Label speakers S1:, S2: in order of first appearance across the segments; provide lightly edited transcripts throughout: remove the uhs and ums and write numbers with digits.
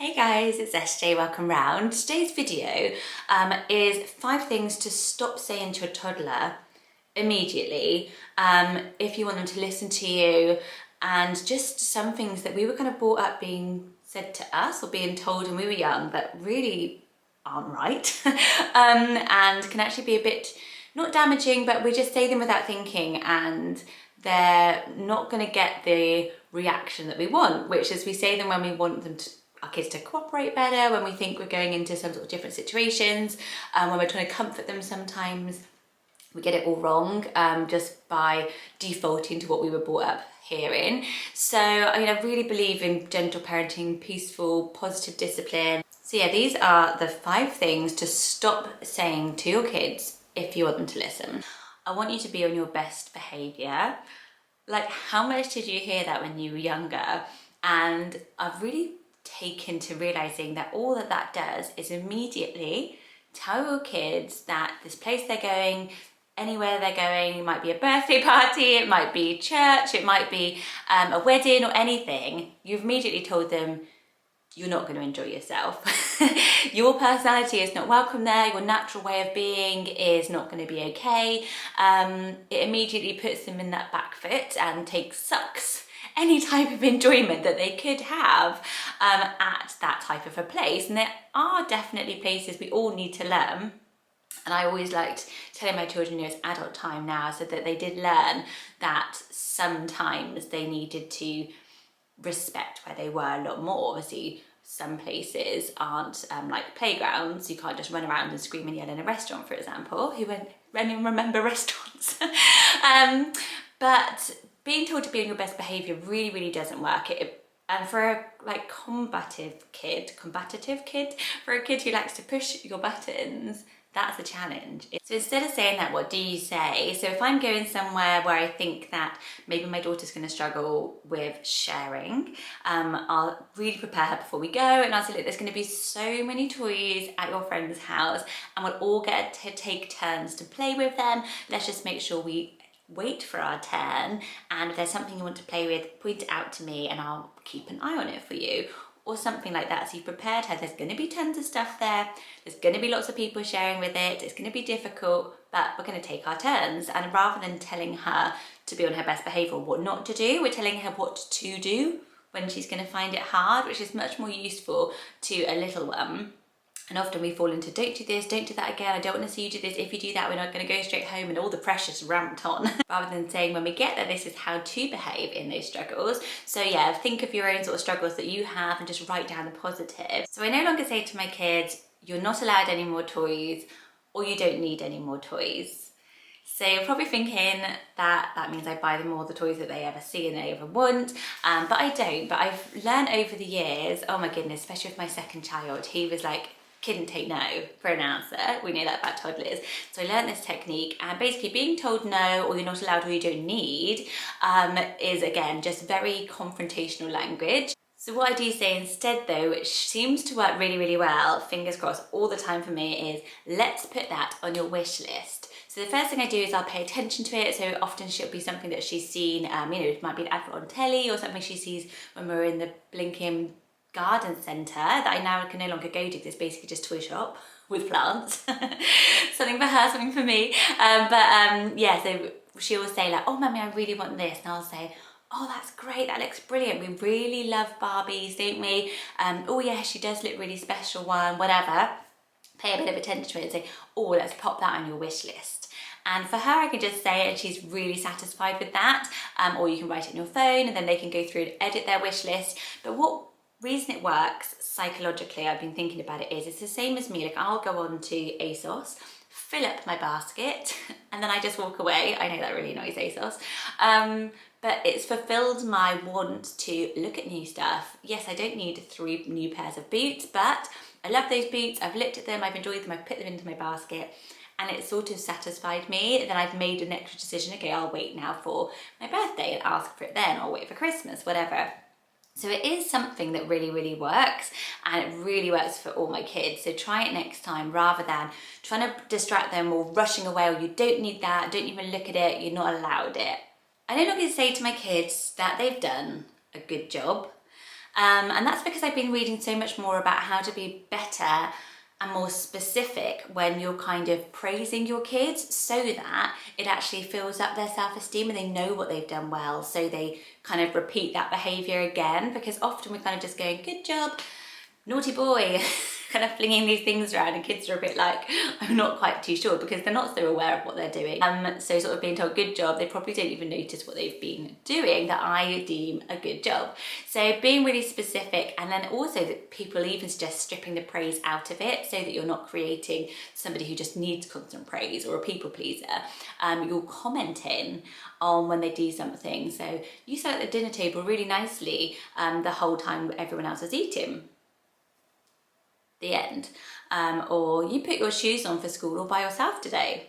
S1: Hey guys, it's SJ, welcome round. Today's video is 5 things to stop saying to a toddler immediately if you want them to listen to you, and just some things that we were kind of brought up being said to us or being told when we were young that really aren't right and can actually be a bit, not damaging, but we just say them without thinking and they're not going to get the reaction that we want, which is we say them when we want them to, our kids to cooperate better, when we think we're going into some sort of different situations, when we're trying to comfort them. Sometimes we get it all wrong just by defaulting to what we were brought up hearing. So I really believe in gentle parenting, peaceful, positive discipline. So yeah, these are the 5 things to stop saying to your kids if you want them to listen. I want you to be on your best behaviour. Like, how much did you hear that when you were younger? And I've really taken to realising that all that does is immediately tell your kids that this place they're going, anywhere they're going, it might be a birthday party, it might be church, it might be a wedding or anything, you've immediately told them you're not going to enjoy yourself. Your personality is not welcome there, your natural way of being is not going to be okay. It immediately puts them in that back foot and sucks any type of enjoyment that they could have at that type of a place. And there are definitely places we all need to learn. And I always liked telling my children, it's adult time now, so that they did learn that sometimes they needed to respect where they were a lot more. Obviously, some places aren't like playgrounds. You can't just run around and scream and yell in a restaurant, for example. Who remember restaurants? But being told to be on your best behaviour really doesn't work. And for a combative kid, for a kid who likes to push your buttons, that's a challenge. So instead of saying that, what do you say? So if I'm going somewhere where I think that maybe my daughter's going to struggle with sharing, I'll really prepare her before we go, and I'll say, look, there's going to be so many toys at your friend's house and we'll all get to take turns to play with them. Let's just make sure we wait for our turn, and if there's something you want to play with, point it out to me and I'll keep an eye on it for you, or something like that. So you've prepared her. There's going to be tons of stuff there, there's going to be lots of people sharing with it, it's going to be difficult, but we're going to take our turns. And rather than telling her to be on her best behaviour, what not to do, we're telling her what to do when she's going to find it hard, which is much more useful to a little one. And often we fall into, don't do this, don't do that again, I don't want to see you do this, if you do that we're not going to go straight home, and all the pressure's ramped on. Rather than saying when we get there, this is how to behave in those struggles. So yeah, think of your own sort of struggles that you have and just write down the positives. So I no longer say to my kids, you're not allowed any more toys, or you don't need any more toys. So you're probably thinking that means I buy them all the toys that they ever see and they ever want, but I don't. But I've learned over the years, oh my goodness, especially with my second child, he was like, couldn't take no for an answer. We know that about toddlers. So I learned this technique, and basically being told no, or you're not allowed, or you don't need, is again just very confrontational language. So what I do say instead though, which seems to work really well, fingers crossed all the time for me, is let's put that on your wish list. So the first thing I do is I'll pay attention to it. So often she'll be something that she's seen, it might be an advert on telly or something she sees when we're in the blinking garden centre that I now can no longer go to, because it's basically just toy shop with plants. Something for her, something for me. Yeah, so she will say like, oh mummy, I really want this, and I'll say, oh that's great, that looks brilliant, we really love Barbies, don't we? Oh yeah, she does look really special one, whatever. Pay a bit of attention to it and say, oh, let's pop that on your wish list. And for her, I can just say it and she's really satisfied with that. Or you can write it on your phone and then they can go through and edit their wish list. But what reason it works psychologically, I've been thinking about it, is it's the same as me. Like, I'll go on to ASOS, fill up my basket, and then I just walk away. I know that really annoys ASOS. But it's fulfilled my want to look at new stuff. Yes, I don't need 3 new pairs of boots, but I love those boots, I've looked at them, I've enjoyed them, I've put them into my basket, and it sort of satisfied me. Then I've made an extra decision, okay, I'll wait now for my birthday and ask for it then, or wait for Christmas, whatever. So it is something that really works, and it really works for all my kids. So try it next time, rather than trying to distract them or rushing away, or you don't need that, don't even look at it, you're not allowed it. I no longer say to my kids that they've done a good job. And that's because I've been reading so much more about how to be better and more specific when you're kind of praising your kids, so that it actually fills up their self-esteem and they know what they've done well, so they kind of repeat that behaviour again. Because often we're kind of just going, good job, naughty boy, kind of flinging these things around, and kids are a bit like, I'm not quite too sure, because they're not so aware of what they're doing. So sort of being told good job, they probably don't even notice what they've been doing that I deem a good job. So being really specific, and then also that people even suggest stripping the praise out of it, so that you're not creating somebody who just needs constant praise or a people pleaser. You're commenting on when they do something. So you sat at the dinner table really nicely the whole time everyone else was eating. The end. Or you put your shoes on for school all by yourself today.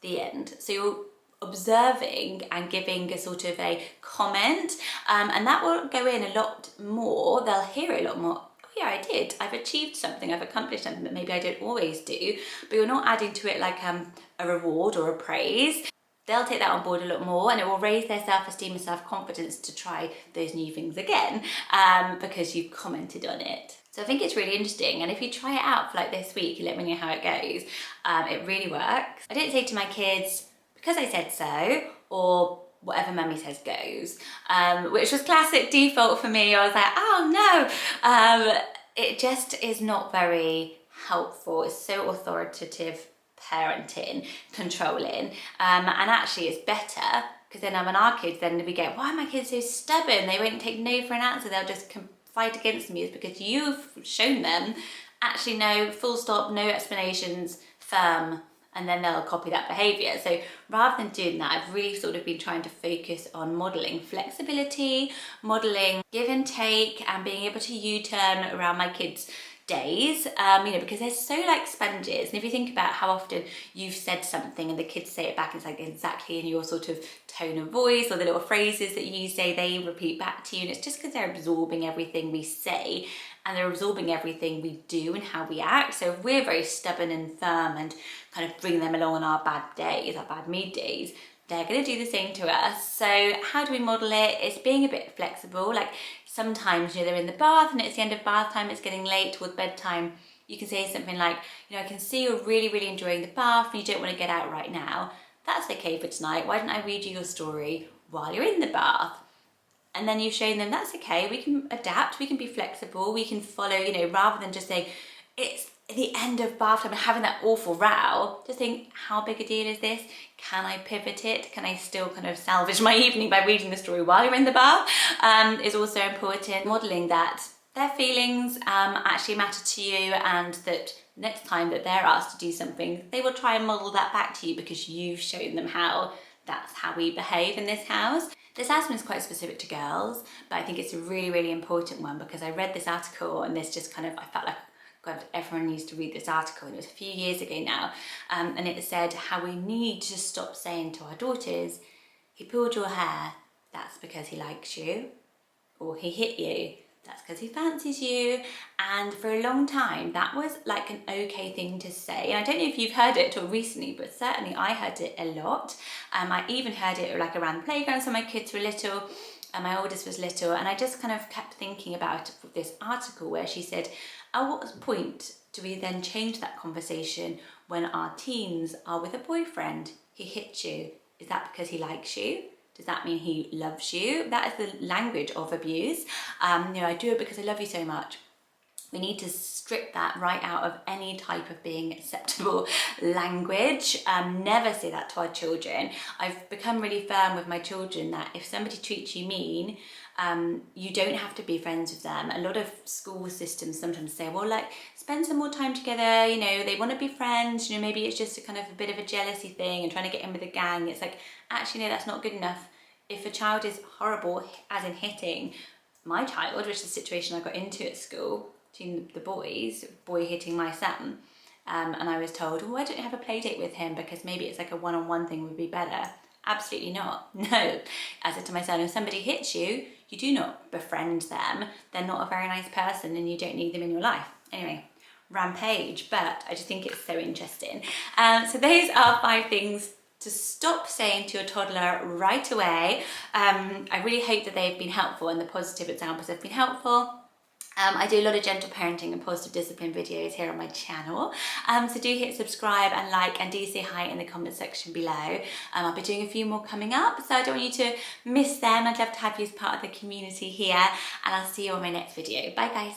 S1: The end. So you're observing and giving a sort of a comment, and that will go in a lot more. They'll hear it a lot more. Oh yeah, I did. I've achieved something. I've accomplished something that maybe I don't always do. But you're not adding to it like a reward or a praise. They'll take that on board a lot more, and it will raise their self-esteem and self-confidence to try those new things again, because you've commented on it. So I think it's really interesting, and if you try it out for like this week and let me know how it goes, it really works. I don't say to my kids, because I said so, or whatever mummy says goes, which was classic default for me. I was like, oh no, it just is not very helpful. It's so authoritative parenting, controlling, and actually it's better, because then when our kids, then we go, why are my kids so stubborn? They won't take no for an answer, they'll just fight against me. Is because you've shown them actually no, full stop, no explanations, firm, and then they'll copy that behaviour. So rather than doing that, I've really sort of been trying to focus on modelling flexibility, modelling give and take, and being able to U-turn around my kids' days, because they're so like sponges. And if you think about how often you've said something and the kids say it back, it's like exactly in your sort of tone of voice, or the little phrases that you say, they repeat back to you. And it's just because they're absorbing everything we say, and they're absorbing everything we do and how we act. So if we're very stubborn and firm and kind of bring them along on our bad days, our bad mood days, they're going to do the same to us. So how do we model it? It's being a bit flexible. Like sometimes, they're in the bath and it's the end of bath time, it's getting late towards bedtime. You can say something like, I can see you're really, really enjoying the bath and you don't want to get out right now. That's okay for tonight. Why don't I read you your story while you're in the bath? And then you've shown them that's okay. We can adapt, we can be flexible, we can follow, rather than just saying, it's the end of bath time and having that awful row. Just think, how big a deal is this? Can I pivot it? Can I still kind of salvage my evening by reading the story while you're in the bath? Is also important. Modelling that their feelings actually matter to you, and that next time that they're asked to do something, they will try and model that back to you because you've shown them how that's how we behave in this house. This last one is quite specific to girls, but I think it's a really, really important one, because I read this article and this just kind of, I felt like, God, everyone needs to read this article, and it was a few years ago now, and it said how we need to stop saying to our daughters, he pulled your hair, that's because he likes you, or he hit you, that's because he fancies you. And for a long time that was like an okay thing to say, and I don't know if you've heard it until recently, but certainly I heard it a lot. I even heard it like around the playground, so my kids were little, and my oldest was little, and I just kind of kept thinking about this article where she said, at what point do we then change that conversation when our teens are with a boyfriend? He hit you. Is that because he likes you? Does that mean he loves you? That is the language of abuse. I do it because I love you so much. We need to strip that right out of any type of being acceptable language. Never say that to our children. I've become really firm with my children that if somebody treats you mean, you don't have to be friends with them. A lot of school systems sometimes say, well, like, spend some more time together, they want to be friends, maybe it's just a kind of a bit of a jealousy thing and trying to get in with a gang. It's like, actually, no, that's not good enough. If a child is horrible, as in hitting my child, which is the situation I got into at school, between the boys, boy hitting my son, and I was told, why don't you have a play date with him, because maybe it's like a one-on-one thing would be better. Absolutely not. No. As I said to my son, if somebody hits you, you do not befriend them. They're not a very nice person and you don't need them in your life. Anyway, rampage, but I just think it's so interesting. So those are 5 things to stop saying to your toddler right away. I really hope that they've been helpful and the positive examples have been helpful. I do a lot of gentle parenting and positive discipline videos here on my channel, so do hit subscribe and like, and do say hi in the comment section below. I'll be doing a few more coming up, so I don't want you to miss them. I'd love to have you as part of the community here, and I'll see you on my next video. Bye guys.